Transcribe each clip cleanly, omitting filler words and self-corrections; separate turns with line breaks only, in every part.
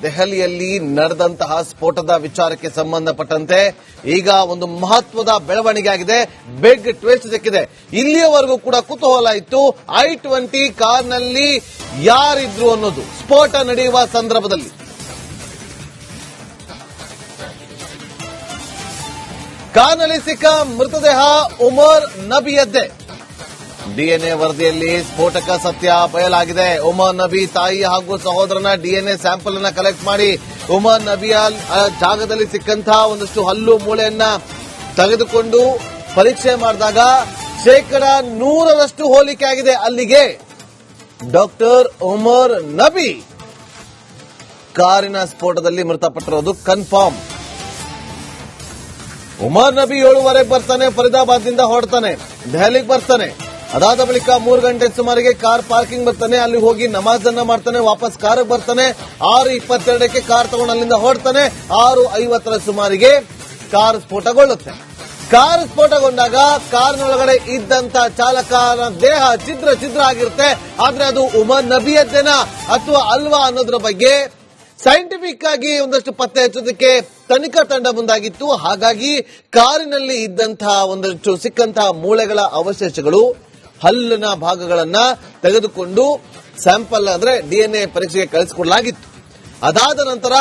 ದೆಹಲಿಯಲ್ಲಿ ನಡೆದಂತಹ ಸ್ಫೋಟದ ವಿಚಾರಕ್ಕೆ ಸಂಬಂಧಪಟ್ಟಂತೆ ಈಗ ಒಂದು ಮಹತ್ವದ ಬೆಳವಣಿಗೆ ಆಗಿದೆ. ಬಿಗ್ ಟ್ವಿಸ್ಟ್ ಸಿಕ್ಕಿದೆ. ಇಲ್ಲಿಯವರೆಗೂ ಕೂಡ ಕುತೂಹಲ ಇತ್ತು, i20 ಕಾರ್ನಲ್ಲಿ ಯಾರಿದ್ರು ಅನ್ನೋದು. ಸ್ಫೋಟ ನಡೆಯುವ ಸಂದರ್ಭದಲ್ಲಿ ಕಾರ್ನಲ್ಲಿ ಸಿಕ್ಕ ಮೃತದೇಹ ಉಮರ್ ನಬಿಯದ್ದೇ. ಡಿಎನ್ಎ ವರದಿಯಲ್ಲಿ ಸ್ಫೋಟಕ ಸತ್ಯ ಬಯಲಾಗಿದೆ. ಉಮರ್ ನಬಿ ತಾಯಿ ಹಾಗೂ ಸಹೋದರನ ಡಿಎನ್ಎ ಸ್ಯಾಂಪಲ್ ಅನ್ನ ಕಲೆಕ್ಟ್ ಮಾಡಿ ಉಮರ್ ನಬಿಯ ಜಾಗದಲ್ಲಿ ಸಿಕ್ಕಂತಹ ಒಂದಷ್ಟು ಹಲ್ಲು ಮೂಳೆಯನ್ನ ತೆಗೆದುಕೊಂಡು ಪರೀಕ್ಷೆ ಮಾಡಿದಾಗ 100% ಹೋಲಿಕೆ ಆಗಿದೆ. ಅಲ್ಲಿಗೆ ಡಾಕ್ಟರ್ ಉಮರ್ ನಬಿ ಕಾರಿನ ಸ್ಫೋಟದಲ್ಲಿ ಮೃತಪಟ್ಟಿರೋದು ಕನ್ಫರ್ಮ್. ಉಮರ್ ನಬಿ 7:30 ಬರ್ತಾನೆ, ಫರೀದಾಬಾದ್ನಿಂದ ಹೊರಡ್ತಾನೆ, ದೆಹಲಿಗೆ ಬರ್ತಾನೆ. ಅದಾದ ಬಳಿಕ 3 ಗಂಟೆ ಸುಮಾರಿಗೆ ಕಾರ್ ಪಾರ್ಕಿಂಗ್ ಬರ್ತಾನೆ, ಅಲ್ಲಿ ಹೋಗಿ ನಮಾಜ್ ಅನ್ನ ಮಾಡ್ತಾನೆ, ವಾಪಸ್ ಕಾರ್ ಬರ್ತಾನೆ. 6:22ಕ್ಕೆ ಕಾರ್ ತಗೊಂಡು ಅಲ್ಲಿಂದ ಹೊರಡ್ತಾನೆ. 6:50 ಸುಮಾರಿಗೆ ಕಾರ್ ಸ್ಫೋಟಗೊಳ್ಳುತ್ತೆ. ಕಾರ್ ಸ್ಫೋಟಗೊಂಡಾಗ ಕಾರ್ನೊಳಗಡೆ ಇದ್ದಂತ ಚಾಲಕನ ದೇಹ ಛಿದ್ರ ಆಗಿರುತ್ತೆ. ಆದ್ರೆ ಅದು ಉಮರ್ ನಬಿಯದ್ದೇನಾ ಅಥವಾ ಅಲ್ವಾ ಅನ್ನೋದ್ರ ಬಗ್ಗೆ ಸೈಂಟಿಫಿಕ್ ಆಗಿ ಒಂದಷ್ಟು ಪತ್ತೆ ಹಚ್ಚೋದಕ್ಕೆ ತನಿಖಾ ತಂಡ ಮುಂದಾಗಿತ್ತು. ಹಾಗಾಗಿ ಕಾರಿನಲ್ಲಿ ಇದ್ದಂತಹ ಒಂದಷ್ಟು ಸಿಕ್ಕಂತಹ ಮೂಳೆಗಳ ಅವಶೇಷಗಳು, ಹಲ್ಲಿನ ಭಾಗಗಳನ್ನ ತೆಗೆದುಕೊಂಡು ಸ್ಯಾಂಪಲ್ ಅಂದ್ರೆ ಡಿಎನ್ಎ ಪರೀಕ್ಷೆಗೆ ಕಳಿಸಿಕೊಡಲಾಗಿತ್ತು. ಅದಾದ ನಂತರ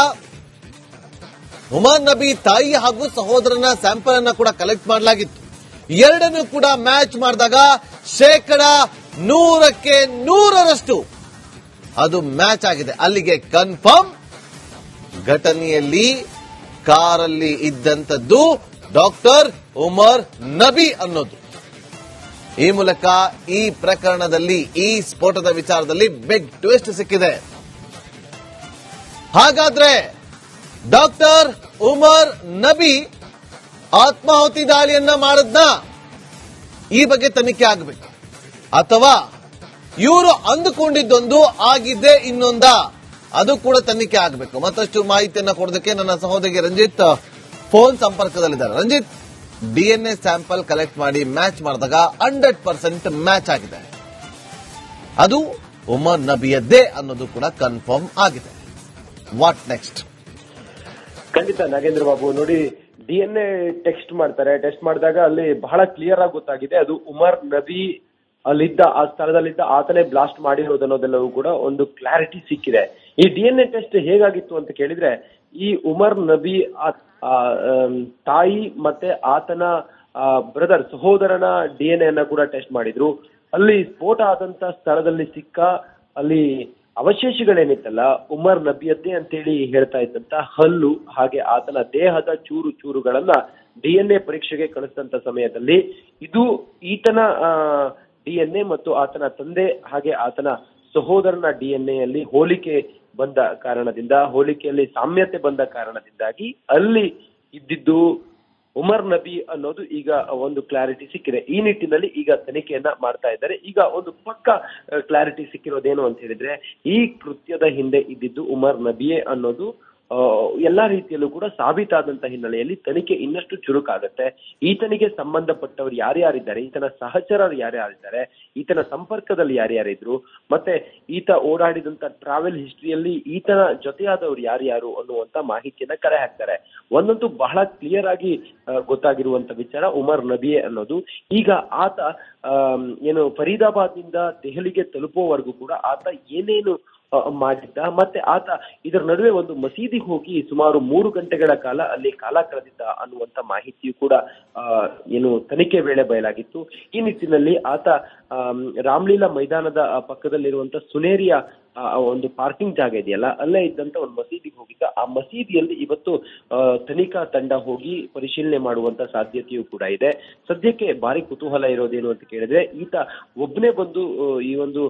ಉಮರ್ ನಬಿ ತಾಯಿ ಹಾಗೂ ಸಹೋದರನ ಸ್ಯಾಂಪಲ್ ಅನ್ನ ಕೂಡ ಕಲೆಕ್ಟ್ ಮಾಡಲಾಗಿತ್ತು. ಎರಡನ್ನೂ ಕೂಡ ಮ್ಯಾಚ್ ಮಾಡಿದಾಗ 100% ಅದು ಮ್ಯಾಚ್ ಆಗಿದೆ. ಅಲ್ಲಿಗೆ ಕನ್ಫರ್ಮ್ ಘಟನೆಯಲ್ಲಿ ಕಾರಲ್ಲಿ ಇದ್ದಂಥದ್ದು ಡಾಕ್ಟರ್ ಉಮರ್ ನಬಿ ಅನ್ನೋದು. ಈ ಮೂಲಕ ಈ ಪ್ರಕರಣದಲ್ಲಿ, ಈ ಸ್ಫೋಟದ ವಿಚಾರದಲ್ಲಿ ಬಿಗ್ ಟ್ವಿಸ್ಟ್ ಸಿಕ್ಕಿದೆ. ಹಾಗಾದ್ರೆ ಡಾಕ್ಟರ್ ಉಮರ್ ನಬಿ ಆತ್ಮಾಹುತಿ ದಾಳಿಯನ್ನ ಮಾಡಿದ್ನ? ಈ ಬಗ್ಗೆ ತನಿಖೆ ಆಗಬೇಕು. ಅಥವಾ ಇವರು ಅಂದುಕೊಂಡಿದ್ದೊಂದು ಆಗಿದ್ದೇ ಇನ್ನೊಂದ, ಅದು ಕೂಡ ತನಿಖೆ ಆಗಬೇಕು. ಮತ್ತಷ್ಟು ಮಾಹಿತಿಯನ್ನ ಕೊಡೋದಕ್ಕೆ ನನ್ನ ಸಹೋದರಿ ರಂಜಿತ್ ಫೋನ್ ಸಂಪರ್ಕದಲ್ಲಿದ್ದಾರೆ. ರಂಜಿತ್, ಡಿಎನ್ಎ ಸ್ಯಾಂಪಲ್ ಕಲೆಕ್ಟ್ ಮಾಡಿ ಮ್ಯಾಚ್ ಮಾಡಿದಾಗ 100% ಮ್ಯಾಚ್ ಆಗಿದೆ. ಅದು ಉಮರ್ ನಬಿಯದ್ದೇ ಅನ್ನೋದು ಕೂಡ ಕನ್ಫರ್ಮ್ ಆಗಿದೆ. What next?
ಖಂಡಿತ ನಾಗೇಂದ್ರ ಬಾಬು, ನೋಡಿ, ಡಿಎನ್ಎ ಟೆಸ್ಟ್ ಮಾಡ್ತಾರೆ. ಟೆಸ್ಟ್ ಮಾಡಿದಾಗ ಅಲ್ಲಿ ಬಹಳ ಕ್ಲಿಯರ್ ಆಗಿ ಗೊತ್ತಾಗಿದೆ ಅದು ಉಮರ್ ನಬಿ ಅಲ್ಲಿದ್ದ, ಆ ಸ್ಥಳದಲ್ಲಿದ್ದ ಆತನೇ ಬ್ಲಾಸ್ಟ್ ಮಾಡಿರೋದು ಅನ್ನೋದೆಲ್ಲವೂ ಕೂಡ ಒಂದು ಕ್ಲಾರಿಟಿ ಸಿಕ್ಕಿದೆ. ಈ ಡಿಎನ್ಎ ಟೆಸ್ಟ್ ಹೇಗಾಗಿತ್ತು ಅಂತ ಕೇಳಿದ್ರೆ, ಈ ಉಮರ್ ನಬಿ ತಾಯಿ ಮತ್ತೆ ಆತನ ಬ್ರದರ್, ಸಹೋದರನ ಡಿಎನ್ಎ ಅನ್ನ ಕೂಡ ಟೆಸ್ಟ್ ಮಾಡಿದ್ರು. ಅಲ್ಲಿ ಸ್ಫೋಟ ಆದಂತ ಸ್ಥಳದಲ್ಲಿ ಸಿಕ್ಕ ಅಲ್ಲಿ ಅವಶೇಷಗಳೇನಿತ್ತಲ್ಲ, ಉಮರ್ ನಬಿಯದ್ದೇ ಅಂತೇಳಿ ಹೇಳ್ತಾ ಇದ್ದಂತ ಹಲ್ಲು ಹಾಗೆ ಆತನ ದೇಹದ ಚೂರುಗಳನ್ನ ಡಿಎನ್ಎ ಪರೀಕ್ಷೆಗೆ ಕಳಿಸಿದಂತ ಸಮಯದಲ್ಲಿ ಇದು ಈತನ ಡಿಎನ್ಎ ಮತ್ತು ಆತನ ತಂದೆ ಹಾಗೆ ಆತನ ಸಹೋದರನ ಡಿಎನ್ಎ ಅಲ್ಲಿ ಹೋಲಿಕೆಯಲ್ಲಿ ಸಾಮ್ಯತೆ ಬಂದ ಕಾರಣದಿಂದಾಗಿ ಅಲ್ಲಿ ಇದ್ದಿದ್ದು ಉಮರ್ ನಬಿ ಅನ್ನೋದು ಈಗ ಒಂದು ಕ್ಲಾರಿಟಿ ಸಿಕ್ಕಿದೆ. ಈ ನಿಟ್ಟಿನಲ್ಲಿ ಈಗ ತನಿಖೆಯನ್ನ ಮಾಡ್ತಾ ಇದ್ದಾರೆ. ಈಗ ಒಂದು ಪಕ್ಕ ಕ್ಲಾರಿಟಿ ಸಿಕ್ಕಿರೋದೇನು ಅಂತ ಹೇಳಿದ್ರೆ, ಈ ಕೃತ್ಯದ ಹಿಂದೆ ಇದ್ದಿದ್ದು ಉಮರ್ ನಬಿಯೇ ಅನ್ನೋದು ಎಲ್ಲಾ ರೀತಿಯಲ್ಲೂ ಕೂಡ ಸಾಬೀತಾದಂತ ಹಿನ್ನೆಲೆಯಲ್ಲಿ ತನಿಖೆ ಇನ್ನಷ್ಟು ಚುರುಕಾಗತ್ತೆ. ಈತನಿಗೆ ಸಂಬಂಧಪಟ್ಟವರು ಯಾರ್ಯಾರಿದ್ದಾರೆ, ಈತನ ಸಹಚರರು ಯಾರ್ಯಾರಿದ್ದಾರೆ, ಈತನ ಸಂಪರ್ಕದಲ್ಲಿ ಯಾರ್ಯಾರಿದ್ರು, ಮತ್ತೆ ಈತ ಓಡಾಡಿದಂತ ಟ್ರಾವೆಲ್ ಹಿಸ್ಟ್ರಿಯಲ್ಲಿ ಈತನ ಜೊತೆಯಾದವರು ಯಾರ್ಯಾರು ಅನ್ನುವಂತ ಮಾಹಿತಿಯನ್ನ ಕಲೆ ಹಾಕ್ತಾರೆ. ಒಂದಂತೂ ಬಹಳ ಕ್ಲಿಯರ್ ಆಗಿ ಗೊತ್ತಾಗಿರುವಂತ ವಿಚಾರ ಉಮರ್ ನಬಿಯೇ ಅನ್ನೋದು. ಈಗ ಆತ ಫರೀದಾಬಾದ್ನಿಂದ ದೆಹಲಿಗೆ ತಲುಪುವವರೆಗೂ ಕೂಡ ಆತ ಏನೇನು ಮಾಡಿದ್ದ, ಮತ್ತೆ ಆತ ಇದರ ನಡುವೆ ಒಂದು ಮಸೀದಿಗೆ ಹೋಗಿ ಸುಮಾರು 3 ಗಂಟೆಗಳ ಕಾಲ ಅಲ್ಲಿ ಕಾಲ ಕಳೆದಿದ್ದ ಅನ್ನುವಂತ ಮಾಹಿತಿಯು ಕೂಡ ತನಿಖೆ ವೇಳೆ ಬಯಲಾಗಿತ್ತು. ಈ ನಿಟ್ಟಿನಲ್ಲಿ ಆತ ರಾಮ್ಲೀಲಾ ಮೈದಾನದ ಪಕ್ಕದಲ್ಲಿರುವಂತ ಸುನೇರಿಯ ಒಂದು ಪಾರ್ಕಿಂಗ್ ಜಾಗ ಇದೆಯಲ್ಲ, ಅಲ್ಲೇ ಇದ್ದಂತ ಒಂದು ಮಸೀದಿಗೆ ಹೋಗಿದ್ದ. ಆ ಮಸೀದಿಯಲ್ಲಿ ಇವತ್ತು ತನಿಖಾ ತಂಡ ಹೋಗಿ ಪರಿಶೀಲನೆ ಮಾಡುವಂತ ಸಾಧ್ಯತೆಯೂ ಕೂಡ ಇದೆ. ಸದ್ಯಕ್ಕೆ ಭಾರಿ ಕುತೂಹಲ ಇರೋದೇನು ಅಂತ ಕೇಳಿದ್ರೆ, ಈತ ಒಬ್ಬನೇ ಬಂದು ಈ ಒಂದು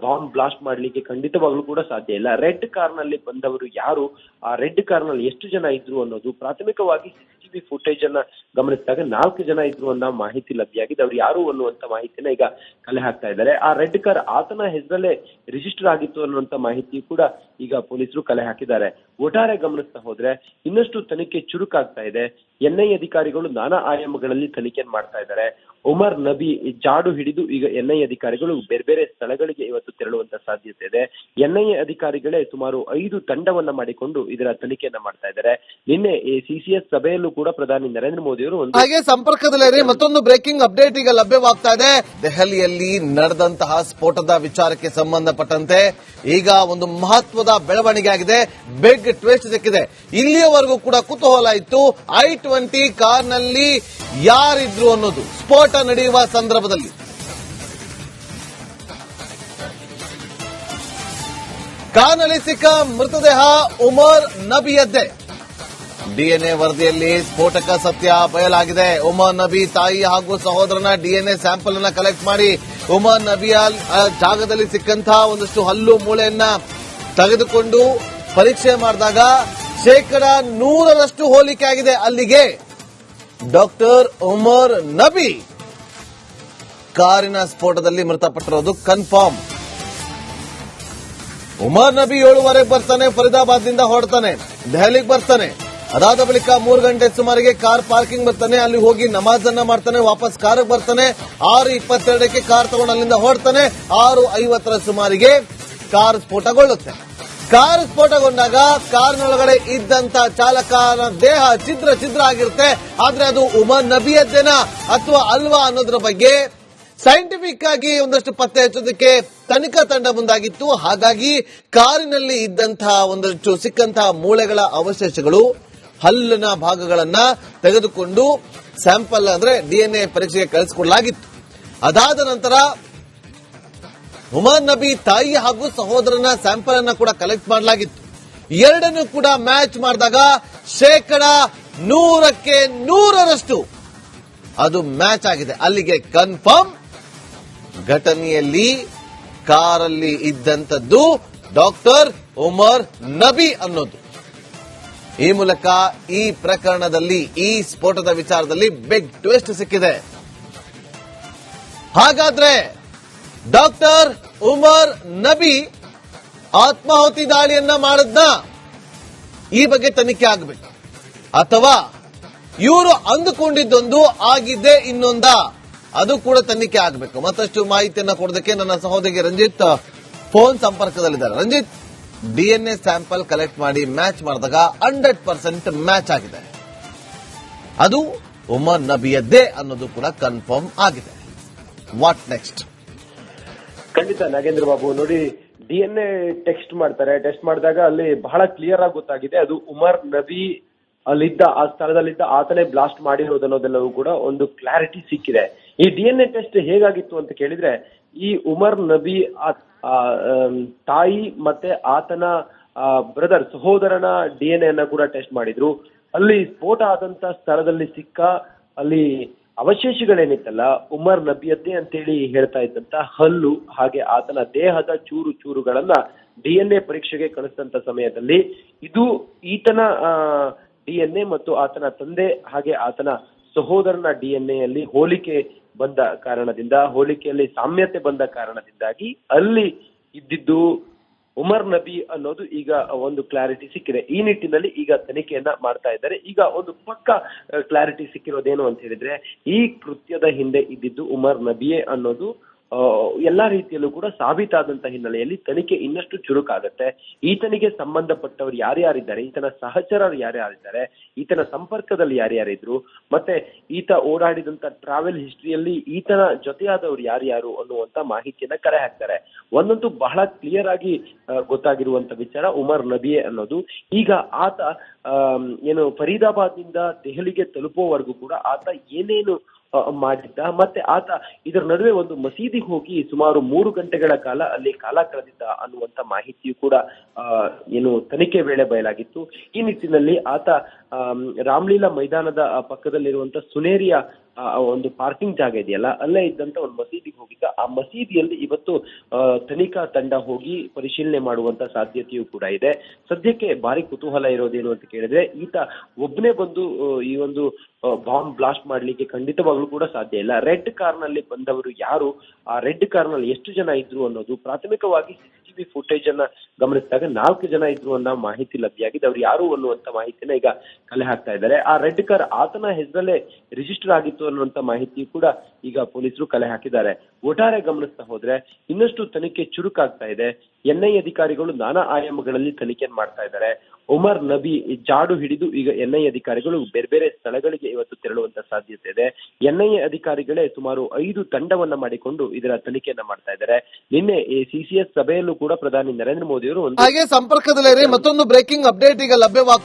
ಬಾಂಬ್ ಬ್ಲಾಸ್ಟ್ ಮಾಡ್ಲಿಕ್ಕೆ ಖಂಡಿತವಾಗ್ಲೂ ಕೂಡ ಸಾಧ್ಯ ಇಲ್ಲ. ರೆಡ್ ಕಾರ್ ನಲ್ಲಿ ಬಂದವರು ಯಾರು, ಆ ರೆಡ್ ಕಾರ್ ನಲ್ಲಿ ಎಷ್ಟು ಜನ ಇದ್ರು ಅನ್ನೋದು ಪ್ರಾಥಮಿಕವಾಗಿ ಸಿಸಿಟಿವಿ ಫುಟೇಜ್ ಅನ್ನ ಗಮನಿಸಿದಾಗ 4 ಜನ ಇದ್ರು ಅನ್ನೋ ಮಾಹಿತಿ ಲಭ್ಯವಾಗಿದೆ. ಅವ್ರು ಯಾರು ಅನ್ನುವಂತ ಮಾಹಿತಿನ ಈಗ ಕಲೆ ಹಾಕ್ತಾ ಇದ್ದಾರೆ. ಆ ರೆಡ್ ಕಾರ್ ಆತನ ಹೆಸರಲ್ಲೇ ರಿಜಿಸ್ಟರ್ ಆಗಿತ್ತು ಅನ್ನುವಂತ ಮಾಹಿತಿ ಕೂಡ ಈಗ ಪೊಲೀಸರು ಕಲೆ ಹಾಕಿದ್ದಾರೆ. ಒಟ್ಟಾರೆ ಗಮನಿಸ್ತಾ ಹೋದ್ರೆ ಇನ್ನಷ್ಟು ತನಿಖೆ ಚುರುಕಾಗ್ತಾ ಇದೆ. ಎನ್ಐಎ ಅಧಿಕಾರಿಗಳು ನಾನಾ ಆಯಾಮಗಳಲ್ಲಿ ತನಿಖೆಯನ್ನು ಮಾಡ್ತಾ ಇದ್ದಾರೆ. ಉಮರ್ ನಬಿ ಜಾಡು ಹಿಡಿದು ಈಗ ಎನ್ಐಎ ಅಧಿಕಾರಿಗಳು ಬೇರೆ ಬೇರೆ ಸ್ಥಳಗಳಿಗೆ ಇವತ್ತು ತೆರಳುವಂತ ಸಾಧ್ಯತೆ ಇದೆ. ಎನ್ಐಎ ಅಧಿಕಾರಿಗಳೇ ಸುಮಾರು 5 ತಂಡವನ್ನ ಮಾಡಿಕೊಂಡು ಇದರ ತನಿಖೆಯನ್ನ ಮಾಡ್ತಾ ಇದ್ದಾರೆ. ನಿನ್ನೆ ಸಿಸಿಎಸ್ ಸಭೆಯಲ್ಲೂ ಕೂಡ ಪ್ರಧಾನಿ ನರೇಂದ್ರ ಮೋದಿ ಅವರು
ಹಾಗೆ ಸಂಪರ್ಕದಲ್ಲಿ ಮತ್ತೊಂದು ಬ್ರೇಕಿಂಗ್ ಅಪ್ಡೇಟ್ ಈಗ ಲಭ್ಯವಾಗ್ತಾ ಇದೆ. ದೆಹಲಿಯಲ್ಲಿ ನಡೆದಂತಹ ಸ್ಫೋಟದ ವಿಚಾರಕ್ಕೆ ಸಂಬಂಧಪಟ್ಟಂತೆ ಈಗ ಒಂದು ಮಹತ್ವದ ಬೆಳವಣಿಗೆ ಆಗಿದೆ. ಬಿಗ್ ಟ್ವಿಸ್ಟ್ ಸಿಕ್ಕಿದೆ. ಇಲ್ಲಿಯವರೆಗೂ ಕೂಡ ಕುತೂಹಲ ಇತ್ತು I-20 ಕಾರ್ನಲ್ಲಿ ಯಾರಿದ್ರು ಅನ್ನೋದು ಸ್ಫೋಟ ನಡೆಯುವ ಸಂದರ್ಭದಲ್ಲಿ. ಕಾರ್ನಲ್ಲಿ ಸಿಕ್ಕ ಮೃತದೇಹ ಉಮರ್ ನಬಿಯದ್ದೇ. ಡಿಎನ್ಎ ವರದಿಯಲ್ಲಿ ಸ್ಫೋಟಕ ಸತ್ಯ ಬಯಲಾಗಿದೆ. ಉಮರ್ ನಬಿ ತಾಯಿ ಹಾಗೂ ಸಹೋದರನ ಡಿಎನ್ಎ ಸ್ಯಾಂಪಲ್ ಅನ್ನ ಕಲೆಕ್ಟ್ ಮಾಡಿ ಉಮರ್ ನಬಿಯ ಜಾಗದಲ್ಲಿ ಸಿಕ್ಕಂತಹ ಒಂದಷ್ಟು ಹಲ್ಲು ಮೂಳೆಯನ್ನ ತೆಗೆದುಕೊಂಡು ಪರೀಕ್ಷೆ ಮಾಡಿದಾಗ 100% ಹೋಲಿಕೆ ಆಗಿದೆ. ಅಲ್ಲಿಗೆ ಡಾಕ್ಟರ್ ಉಮರ್ ನಬಿ ಕಾರಿನ ಸ್ಫೋಟದಲ್ಲಿ ಮೃತಪಟ್ಟಿರೋದು ಕನ್ಫರ್ಮ್. ಉಮರ್ ನಬಿ 7:15 ಬರ್ತಾನೆ, ಫರೀದಾಬಾದ್ನಿಂದ ಹೊರಡ್ತಾನೆ, ದೆಹಲಿಗೆ ಬರ್ತಾನೆ. ಅದಾದ ಬಳಿಕ 3 ಗಂಟೆ ಸುಮಾರಿಗೆ ಕಾರ್ ಪಾರ್ಕಿಂಗ್ ಬರ್ತಾನೆ, ಅಲ್ಲಿ ಹೋಗಿ ನಮಾಜ್ ಅನ್ನ ಮಾಡ್ತಾನೆ, ವಾಪಸ್ ಕಾರಿಗೆ ಬರ್ತಾನೆ. 6:22ಕ್ಕೆ ಕಾರ್ ತಗೊಂಡು ಅಲ್ಲಿಂದ ಹೊರಡ್ತಾನೆ. 6:50 ಸುಮಾರಿಗೆ ಕಾರ್ ಸ್ಫೋಟಗೊಳ್ಳುತ್ತೆ. ಕಾರ್ ಸ್ಫೋಟಗೊಂಡಾಗ ಕಾರ್ನೊಳಗಡೆ ಇದ್ದಂತ ಚಾಲಕನ ದೇಹ ಛಿದ್ರ ಆಗಿರುತ್ತೆ. ಆದ್ರೆ ಅದು ಉಮರ್ ನಬಿಯದ್ದೇನಾ ಅಥವಾ ಅಲ್ವಾ ಅನ್ನೋದ್ರ ಬಗ್ಗೆ ಸೈಂಟಿಫಿಕ್ ಆಗಿ ಒಂದಷ್ಟು ಪತ್ತೆ ಹಚ್ಚೋದಕ್ಕೆ ತನಿಖಾ ತಂಡ ಮುಂದಾಗಿತ್ತು. ಹಾಗಾಗಿ ಕಾರಿನಲ್ಲಿ ಇದ್ದಂತಹ ಒಂದಷ್ಟು ಸಿಕ್ಕಂತಹ ಮೂಳೆಗಳ ಅವಶೇಷಗಳು, ಹಲ್ಲಿನ ಭಾಗಗಳನ್ನ ತೆಗೆದುಕೊಂಡು ಸ್ಯಾಂಪಲ್ ಅಂದ್ರೆ ಡಿಎನ್ಎ ಪರೀಕ್ಷೆಗೆ ಕಳಿಸಿಕೊಡಲಾಗಿತ್ತು. ಅದಾದ ನಂತರ ಉಮರ್ ನಬಿ ತಾಯಿ ಹಾಗೂ ಸಹೋದರನ ಸ್ಯಾಂಪಲ್ ಅನ್ನ ಕೂಡ ಕಲೆಕ್ಟ್ ಮಾಡಲಾಗಿತ್ತು. ಎರಡನ್ನೂ ಕೂಡ ಮ್ಯಾಚ್ ಮಾಡಿದಾಗ 100% ಅದು ಮ್ಯಾಚ್ ಆಗಿದೆ. ಅಲ್ಲಿಗೆ ಕನ್ಫರ್ಮ್ ಘಟನೆಯಲ್ಲಿ ಕಾರಲ್ಲಿ ಇದ್ದಂಥದ್ದು ಡಾಕ್ಟರ್ ಉಮರ್ ನಬಿ ಅನ್ನೋದು. ಈ ಮೂಲಕ ಈ ಪ್ರಕರಣದಲ್ಲಿ, ಈ ಸ್ಫೋಟದ ವಿಚಾರದಲ್ಲಿ ಬಿಗ್ ಟ್ವಿಸ್ಟ್ ಸಿಕ್ಕಿದೆ. ಹಾಗಾದ್ರೆ ಡಾಕ್ಟರ್ ಉಮರ್ ನಬಿ ಆತ್ಮಾಹುತಿ ದಾಳಿಯನ್ನ ಮಾಡದ್ನ? ಈ ಬಗ್ಗೆ ತನಿಖೆ ಆಗಬೇಕು. ಅಥವಾ ಇವರು ಅಂದುಕೊಂಡಿದ್ದೊಂದು ಆಗಿದ್ದೇ ಇನ್ನೊಂದ, ಅದು ಕೂಡ ತನಿಖೆ ಆಗಬೇಕು. ಮತ್ತಷ್ಟು ಮಾಹಿತಿಯನ್ನ ಕೊಡೋದಕ್ಕೆ ನನ್ನ ಸಹೋದರಿ ರಂಜಿತ್ ಫೋನ್ ಸಂಪರ್ಕದಲ್ಲಿದ್ದಾರೆ. ರಂಜಿತ್, ಡಿಎನ್ಎ ಸ್ಯಾಂಪಲ್ ಕಲೆಕ್ಟ್ ಮಾಡಿ ಮ್ಯಾಚ್ ಮಾಡಿದಾಗ 100% ಮ್ಯಾಚ್ ಆಗಿದೆ. ಅದು ಉಮರ್ ನಬಿಯದ್ದೇ ಅನ್ನೋದು ಕೂಡ ಕನ್ಫರ್ಮ್ ಆಗಿದೆ. What next?
ಖಂಡಿತ ನಾಗೇಂದ್ರ ಬಾಬು, ನೋಡಿ, ಡಿಎನ್ಎ ಟೆಸ್ಟ್ ಮಾಡ್ತಾರೆ. ಟೆಸ್ಟ್ ಮಾಡಿದಾಗ ಅಲ್ಲಿ ಬಹಳ ಕ್ಲಿಯರ್ ಆಗಿ ಗೊತ್ತಾಗಿದೆ ಅದು ಉಮರ್ ನಬಿ ಅಲ್ಲಿದ್ದ, ಆ ಸ್ಥಳದಲ್ಲಿದ್ದ ಆತನೇ ಬ್ಲಾಸ್ಟ್ ಮಾಡಿರೋದನ್ನೋದೆಲ್ಲವೂ ಕೂಡ ಒಂದು ಕ್ಲಾರಿಟಿ ಸಿಕ್ಕಿದೆ. ಈ ಡಿಎನ್ಎ ಟೆಸ್ಟ್ ಹೇಗಾಗಿತ್ತು ಅಂತ ಕೇಳಿದ್ರೆ, ಈ ಉಮರ್ ನಬಿ ತಾಯಿ ಮತ್ತೆ ಆತನ ಬ್ರದರ್, ಸಹೋದರನ ಡಿಎನ್ಎ ಅನ್ನ ಕೂಡ ಟೆಸ್ಟ್ ಮಾಡಿದ್ರು. ಅಲ್ಲಿ ಸ್ಫೋಟ ಆದಂತ ಸ್ಥಳದಲ್ಲಿ ಸಿಕ್ಕ ಅಲ್ಲಿ ಅವಶೇಷಗಳೇನಿತ್ತಲ್ಲ, ಉಮರ್ ನಬಿಯದ್ದೇ ಅಂತೇಳಿ ಹೇಳ್ತಾ ಇದ್ದಂತ ಹಲ್ಲು ಹಾಗೆ ಆತನ ದೇಹದ ಚೂರುಗಳನ್ನ ಡಿಎನ್ಎ ಪರೀಕ್ಷೆಗೆ ಕಳಿಸಿದಂತ ಸಮಯದಲ್ಲಿ ಇದು ಈತನ ಡಿಎನ್ಎ ಮತ್ತು ಆತನ ತಂದೆ ಹಾಗೆ ಆತನ ಸಹೋದರನ ಡಿಎನ್ಎ ಅಲ್ಲಿ ಹೋಲಿಕೆಯಲ್ಲಿ ಸಾಮ್ಯತೆ ಬಂದ ಕಾರಣದಿಂದಾಗಿ ಅಲ್ಲಿ ಇದ್ದಿದ್ದು ಉಮರ್ ನಬಿ ಅನ್ನೋದು ಈಗ ಒಂದು ಕ್ಲಾರಿಟಿ ಸಿಕ್ಕಿದೆ. ಈ ನಿಟ್ಟಿನಲ್ಲಿ ಈಗ ತನಿಖೆಯನ್ನ ಮಾಡ್ತಾ ಇದ್ದಾರೆ. ಈಗ ಒಂದು ಪಕ್ಕ ಕ್ಲಾರಿಟಿ ಸಿಕ್ಕಿರೋದೇನು ಅಂತ ಹೇಳಿದ್ರೆ, ಈ ಕೃತ್ಯದ ಹಿಂದೆ ಇದ್ದಿದ್ದು ಉಮರ್ ನಬಿಯೇ ಅನ್ನೋದು ಎಲ್ಲಾ ರೀತಿಯಲ್ಲೂ ಕೂಡ ಸಾಬೀತಾದಂತ ಹಿನ್ನೆಲೆಯಲ್ಲಿ ತನಿಖೆ ಇನ್ನಷ್ಟು ಚುರುಕಾಗತ್ತೆ. ಈತನಿಗೆ ಸಂಬಂಧಪಟ್ಟವರು ಯಾರ್ಯಾರಿದ್ದಾರೆ, ಈತನ ಸಹಚರರು ಯಾರ್ಯಾರಿದ್ದಾರೆ, ಈತನ ಸಂಪರ್ಕದಲ್ಲಿ ಯಾರ್ಯಾರಿದ್ರು, ಮತ್ತೆ ಈತ ಓಡಾಡಿದಂತ ಟ್ರಾವೆಲ್ ಹಿಸ್ಟ್ರಿಯಲ್ಲಿ ಈತನ ಜೊತೆಯಾದವರು ಯಾರ್ಯಾರು ಅನ್ನುವಂತ ಮಾಹಿತಿಯನ್ನ ಕಲೆ ಹಾಕ್ತಾರೆ. ಒಂದಂತೂ ಬಹಳ ಕ್ಲಿಯರ್ ಆಗಿ ಗೊತ್ತಾಗಿರುವಂತ ವಿಚಾರ ಉಮರ್ ನಬಿಯೇ ಅನ್ನೋದು. ಈಗ ಆತ ಫರೀದಾಬಾದ್ನಿಂದ ದೆಹಲಿಗೆ ತಲುಪುವವರೆಗೂ ಕೂಡ ಆತ ಏನೇನು ಮಾಡಿದ್ದ, ಮತ್ತೆ ಆತ ಇದರ ನಡುವೆ ಒಂದು ಮಸೀದಿಗೆ ಹೋಗಿ ಸುಮಾರು 3 ಗಂಟೆಗಳ ಕಾಲ ಅಲ್ಲಿ ಕಾಲ ಕಳೆದಿದ್ದ ಅನ್ನುವಂತ ಮಾಹಿತಿಯು ಕೂಡ ತನಿಖೆ ವೇಳೆ ಬಯಲಾಗಿತ್ತು. ಈ ನಿಟ್ಟಿನಲ್ಲಿ ಆತ ರಾಮ್ಲೀಲಾ ಮೈದಾನದ ಪಕ್ಕದಲ್ಲಿರುವಂತ ಸುನೇರಿಯ ಒಂದು ಪಾರ್ಕಿಂಗ್ ಜಾಗ ಇದೆಯಲ್ಲ, ಅಲ್ಲೇ ಇದ್ದಂತ ಒಂದು ಮಸೀದಿಗೆ ಹೋಗಿದ್ದ. ಆ ಮಸೀದಿಯಲ್ಲಿ ಇವತ್ತು ತನಿಖಾ ತಂಡ ಹೋಗಿ ಪರಿಶೀಲನೆ ಮಾಡುವಂತ ಸಾಧ್ಯತೆಯೂ ಕೂಡ ಇದೆ. ಸದ್ಯಕ್ಕೆ ಭಾರಿ ಕುತೂಹಲ ಇರೋದೇನು ಅಂತ ಕೇಳಿದ್ರೆ, ಈತ ಒಬ್ಬನೇ ಬಂದು ಈ ಒಂದು ಬಾಂಬ್ ಬ್ಲಾಸ್ಟ್ ಮಾಡ್ಲಿಕ್ಕೆ ಖಂಡಿತವಾಗ್ಲೂ ಕೂಡ ಸಾಧ್ಯ ಇಲ್ಲ. ರೆಡ್ ಕಾರ್ ನಲ್ಲಿ ಬಂದವರು ಯಾರು, ಆ ರೆಡ್ ಕಾರ್ ನಲ್ಲಿ ಎಷ್ಟು ಜನ ಇದ್ರು ಅನ್ನೋದು ಪ್ರಾಥಮಿಕವಾಗಿ ಸಿಸಿಟಿವಿ ಫುಟೇಜ್ ಅನ್ನ ಗಮನಿಸಿದಾಗ 4 ಜನ ಇದ್ರು ಅನ್ನೋ ಮಾಹಿತಿ ಲಭ್ಯ ಆಗಿದೆ. ಅವ್ರು ಯಾರು ಅನ್ನುವಂತ ಮಾಹಿತಿನ ಈಗ ಕಲೆ ಹಾಕ್ತಾ ಇದ್ದಾರೆ. ಆ ರೆಡ್ ಕಾರ್ ಆತನ ಹೆಸರಲ್ಲೇ ರಿಜಿಸ್ಟರ್ ಆಗಿತ್ತು ಅನ್ನುವಂತ ಮಾಹಿತಿ ಕೂಡ ಈಗ ಪೊಲೀಸರು ಕಲೆ ಹಾಕಿದ್ದಾರೆ. ಒಟ್ಟಾರೆ ಗಮನಿಸ್ತಾ ಹೋದ್ರೆ ಇನ್ನಷ್ಟು ತನಿಖೆ ಚುರುಕಾಗ್ತಾ ಇದೆ. ಎನ್ಐಎ ಅಧಿಕಾರಿಗಳು ನಾನಾ ಆಯಾಮಗಳಲ್ಲಿ ತನಿಖೆಯನ್ನು ಮಾಡ್ತಾ ಇದ್ದಾರೆ. ಒಮರ್ ನಬಿ ಜಾಡು ಹಿಡಿದು ಈಗ ಎನ್ಐಎ ಅಧಿಕಾರಿಗಳು ಬೇರೆ ಬೇರೆ ಸ್ಥಳಗಳಿಗೆ ಇವತ್ತು ತೆರಳುವಂತ ಸಾಧ್ಯತೆ ಇದೆ. ಎನ್ಐಎ ಅಧಿಕಾರಿಗಳೇ ಸುಮಾರು 5 ತಂಡವನ್ನ ಮಾಡಿಕೊಂಡು ಇದರ ತನಿಖೆಯನ್ನ ಮಾಡ್ತಾ ಇದ್ದಾರೆ. ನಿನ್ನೆ ಸಿಸಿಎಸ್ ಸಭೆಯಲ್ಲೂ ಕೂಡ ಪ್ರಧಾನಿ ನರೇಂದ್ರ ಮೋದಿ ಅವರು
ಹಾಗೆ ಸಂಪರ್ಕದಲ್ಲಿರಿ. ಮತ್ತೊಂದು ಬ್ರೇಕಿಂಗ್ ಅಪ್ಡೇಟ್ ಈಗ ಲಭ್ಯವಾಗ್ತಾ